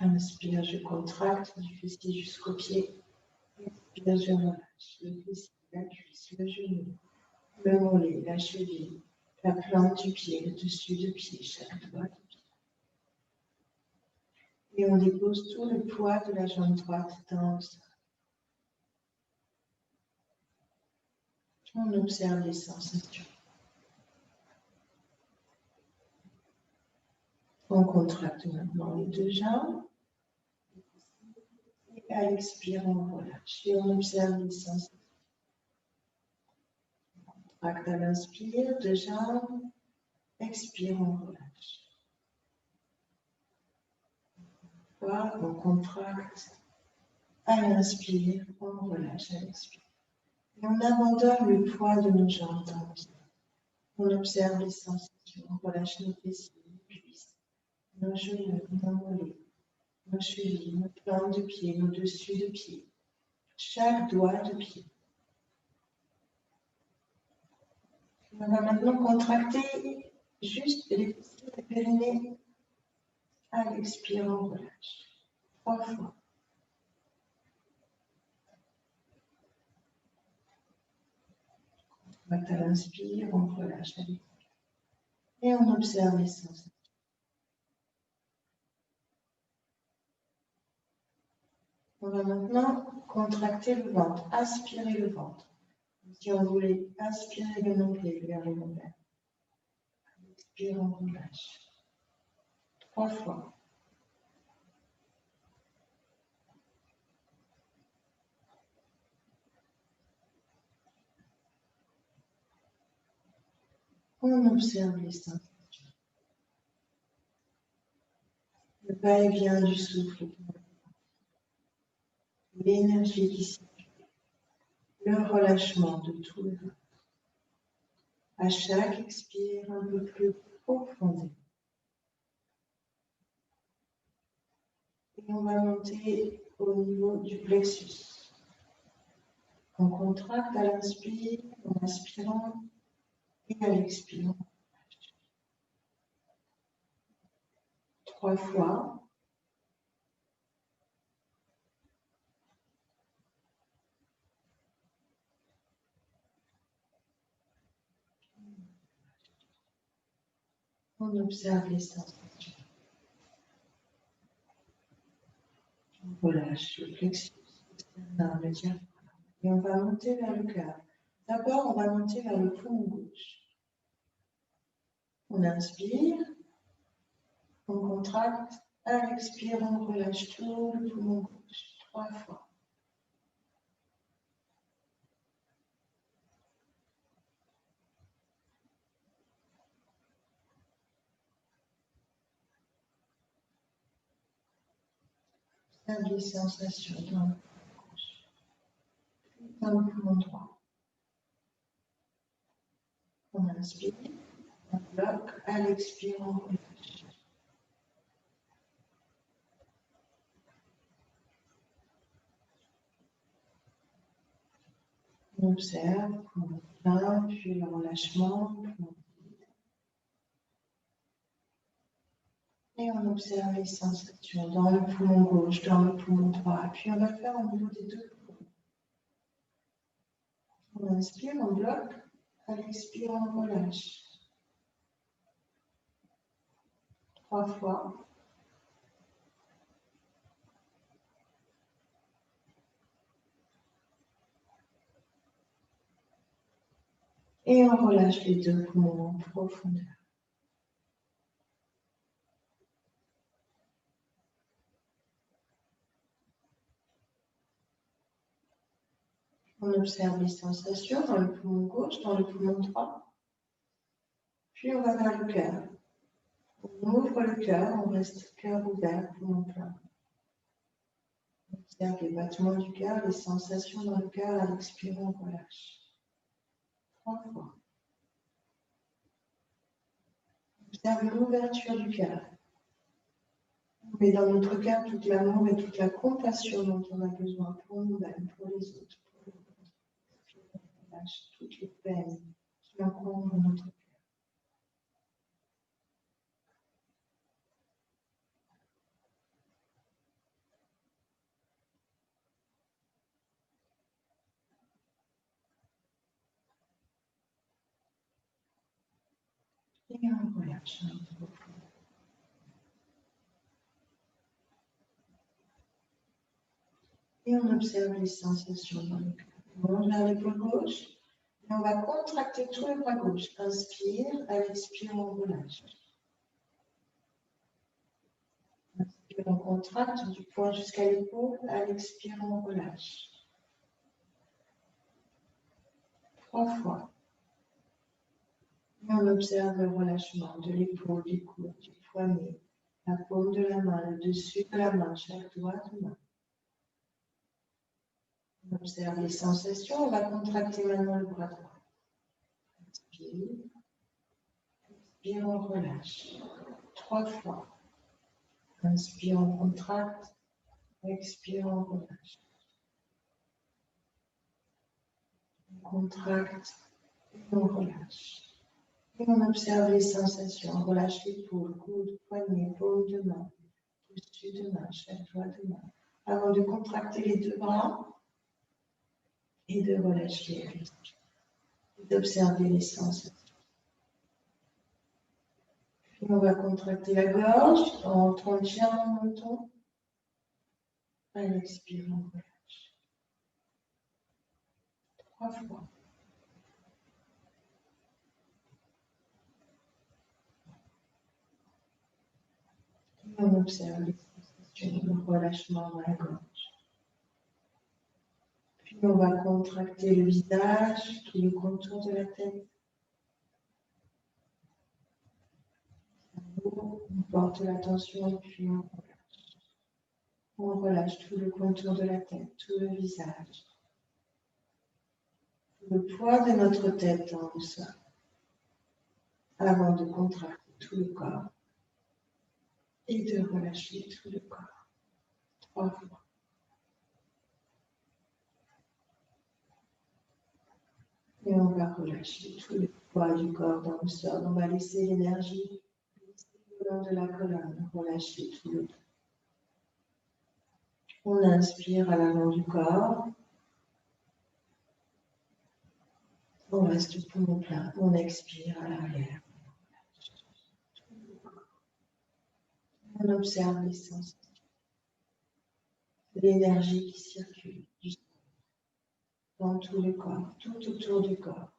Inspire, je contracte du fessier jusqu'au pied. Expire, je relâche le fessier, la cuisse, le genou, le mollet, la cheville, la plante du pied, le dessus du pied, chaque doigt du pied. Et on dépose tout le poids de la jambe droite dans le sol. On observe les sensations. On contracte maintenant les deux jambes. Et à l'expire, on relâche. Et on observe les sensations. On contracte à l'inspire, deux jambes. Expire, on relâche. Voilà, on contracte. À l'inspire, on relâche à l'expire. Et on abandonne le poids de nos jambes dans le sol. On observe les sensations. On relâche nos fessiers, nos cuisses, nos genoux, nos mollets, nos chevilles, nos plantes de pied, nos dessus de pied, chaque doigt de pied. On va maintenant contracter juste les fessiers et périnée. À l'expire, on relâche. 3 fois. À l'inspire, on relâche à l'expire. Et on observe les sensations. On va maintenant contracter le ventre, aspirer le ventre. Si on voulait aspirer le nombril vers le lombaire. Expire, on relâche. 3 fois. On observe les sensations. Le va-et-vient du souffle. L'énergie qui circule. Le relâchement de tout le ventre. À chaque expire, un peu plus profondément. Et on va monter au niveau du plexus. On contracte à l'inspire, en inspirant et à l'expire. 3 fois. On observe les sensations. On relâche le plexus, le diaphragme. Et on va monter vers le cœur. D'abord, on va monter vers le poumon gauche. On inspire, on contracte. À l'expire, on relâche tout le poumon gauche. 3 fois. Observe les sensations dans le poumon gauche. Dans le poumon droit. On inspire, on bloque. À l'expire, on relâche. On observe, poumon plein, puis le relâchement, poumon vide. Et on observe les sensations dans le poumon gauche, dans le poumon droit. Puis on va faire au niveau des deux poumons. On inspire, on bloque. À l'expire, on relâche. 3 fois. Et on relâche les deux poumons en profondeur. On observe les sensations dans le poumon gauche, dans le poumon droit. Puis on va vers le cœur. On ouvre le cœur, on reste cœur ouvert, poumon plein. On observe les battements du cœur, les sensations dans le cœur. À l'expirer, on relâche. 3 fois. Observe l'ouverture du cœur. On met dans notre cœur tout l'amour et toute la compassion dont on a besoin pour nous-mêmes, pour les autres, pour les autres. On relâche toutes les peines qui encombrent notre cœur. Et on relâche. Et on observe les sensations dans le cœur. On monte vers l'épaule gauche et on va contracter tout le bras gauche. Inspire, à l'expire, on relâche. Inspire, on contracte du poing jusqu'à l'épaule. À l'expire, on relâche. 3 fois. Et on observe le relâchement de l'épaule, du coude, du poignet, la paume de la main, le dessus de la main, chaque doigt de main. On observe les sensations. On va contracter maintenant le bras droit. Inspire. Expire, on relâche. 3 fois. Inspire, on contracte. Expire, on relâche. On contracte et on relâche. Et on observe les sensations. On relâche l'épaule, coude, poignet, paume de main, dessus de main, chaque doigt de main. Avant de contracter les deux bras et de relâcher les risques. Et d'observer les sensations. Puis on va contracter la gorge en tranchant le menton. À l'expire, on relâche. 3 fois. Et on observe les sensations de relâchement dans la gorge. Puis on va contracter le visage, tout le contour de la tête. On porte l'attention et puis on relâche. On relâche tout le contour de la tête, tout le visage. Le poids de notre tête dans le sol. Avant de contracter tout le corps et de relâcher tout le corps. 3 fois. Et on va relâcher tout le poids du corps dans le sol. On va laisser l'énergie le long de la colonne. Relâcher tout le dos. On inspire à l'avant du corps. On reste poumon plein. On expire à l'arrière. On observe les sensations. L'énergie qui circule dans tout le corps, tout autour du corps.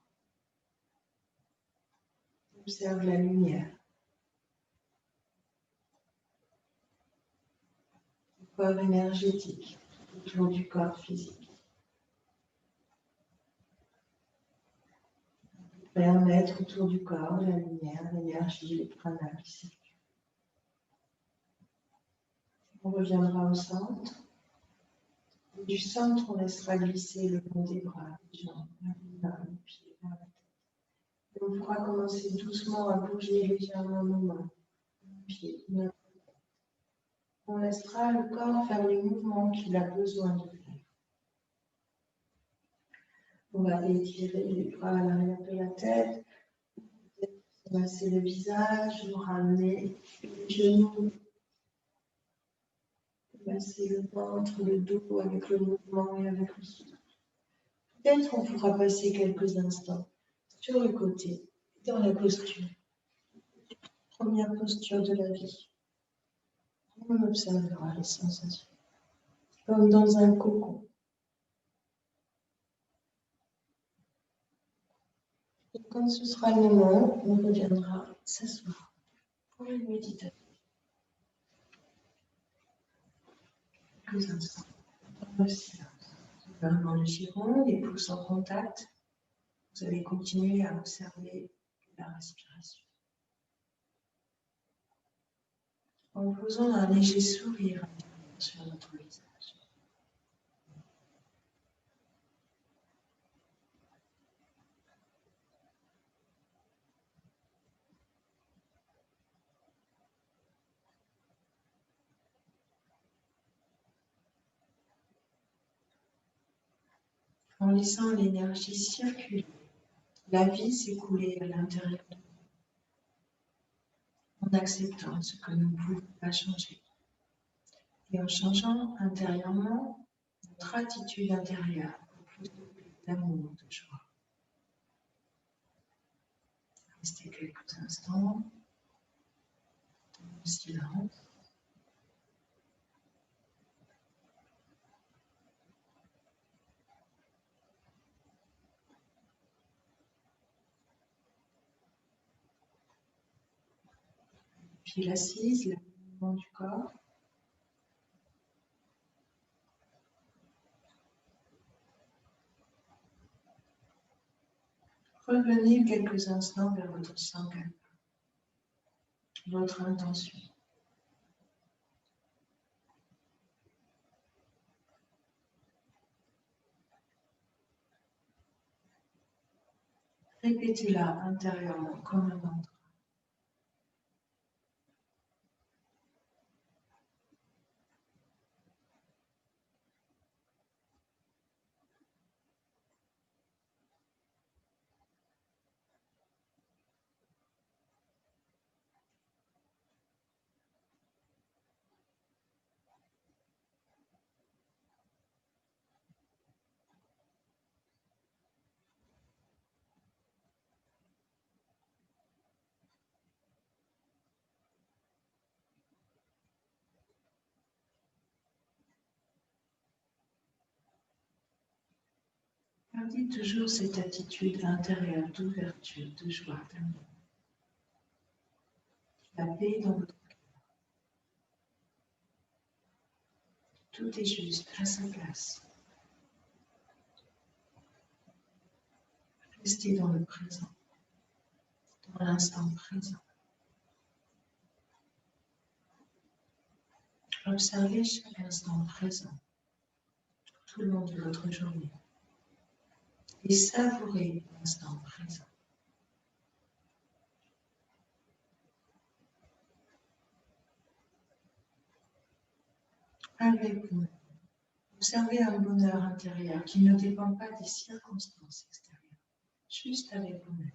Observe la lumière. Le corps énergétique autour du corps physique. Permettre autour du corps la lumière, l'énergie, les pranas qui circulent. On reviendra au centre. Et du centre, on laissera glisser le long des bras, les jambes, la main, les pieds, vers la tête. Et on pourra commencer doucement à bouger légèrement nos mains, nos pieds, notre tête. On laissera le corps faire les mouvements qu'il a besoin de faire. On va étirer les bras à l'arrière de la tête, masser le visage, nous ramener les genoux, masser le ventre, le dos avec le mouvement et avec le souffle. Peut-être on pourra passer quelques instants sur le côté, dans la posture. Première posture de la vie. On observera les sensations, comme dans un cocon. Quand ce sera le moment, on reviendra s'asseoir pour une méditation. Quelques instants dans le silence. Dans le giron, les pouces en contact. Vous allez continuer à observer la respiration. En posant un léger sourire sur notre visage. En laissant l'énergie circuler, la vie s'écouler à l'intérieur de nous, en acceptant ce que nous ne pouvons pas changer. Et en changeant intérieurement notre attitude intérieure pour plus d'amour, de joie. Restez quelques instants dans le silence. Puis l'assise, le mouvement du corps. Revenez quelques instants vers votre sankalpa, votre intention. Répétez-la intérieurement comme un mantra. Gardez toujours cette attitude intérieure d'ouverture, de joie, d'amour. La paix dans votre cœur. Tout est juste à sa place. Restez dans le présent, dans l'instant présent. Observez chaque instant présent, tout le long de votre journée. Et savourez l'instant présent. Avec vous, observez un bonheur intérieur qui ne dépend pas des circonstances extérieures, juste avec vous-même.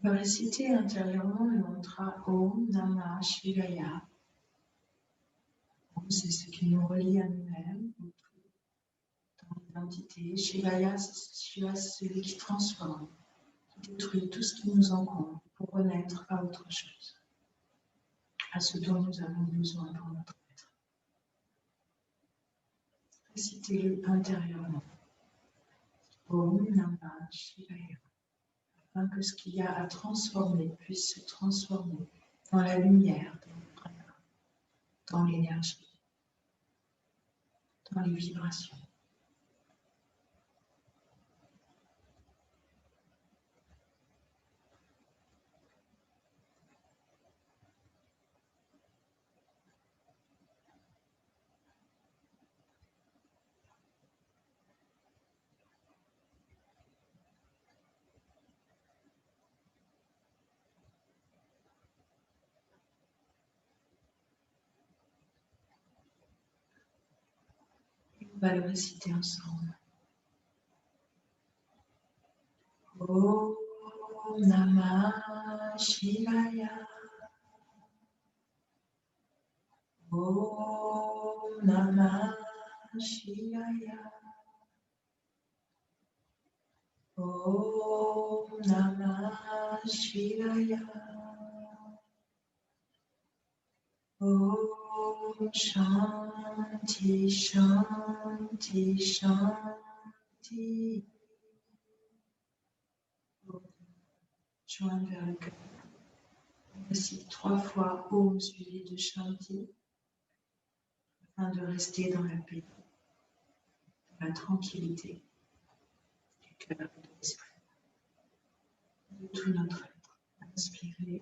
On va réciter intérieurement le mantra Om Namah Shivaya. Om, c'est ce qui nous relie à nous-mêmes, dans l'identité. Shivaya, c'est celui qui transforme, qui détruit tout ce qui nous encombre pour renaître à autre chose, à ce dont nous avons besoin pour notre être. Récitez-le intérieurement. Om Namah Shivaya. Afin que ce qu'il y a à transformer puisse se transformer dans la lumière, dans l'énergie, dans les vibrations. On va le réciter ensemble. Om Namah Shivaya. Om Namah Shivaya. Om Namah Shivaya. Om Shanti Shanti Shanti. Joint vers le cœur. Voici 3 fois Om suivi de Shanti, afin de rester dans la paix, dans la tranquillité du cœur et de l'esprit, de tout notre être. Inspirez.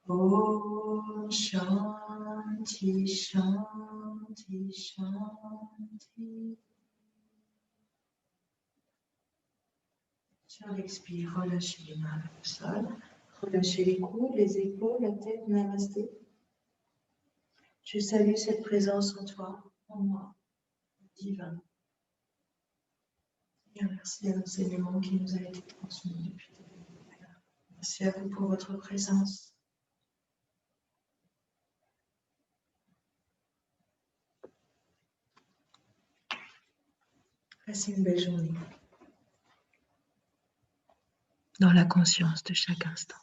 Om Shanti Shanti Shanti. Sur l'expire, relâchez les mains vers le sol, relâchez les coudes, les épaules, la tête, namasté. Je salue cette présence en toi, en moi, divin. Et merci à l'enseignement qui nous a été transmis depuis le début. Merci à vous pour votre présence. Passez une belle journée dans la conscience de chaque instant.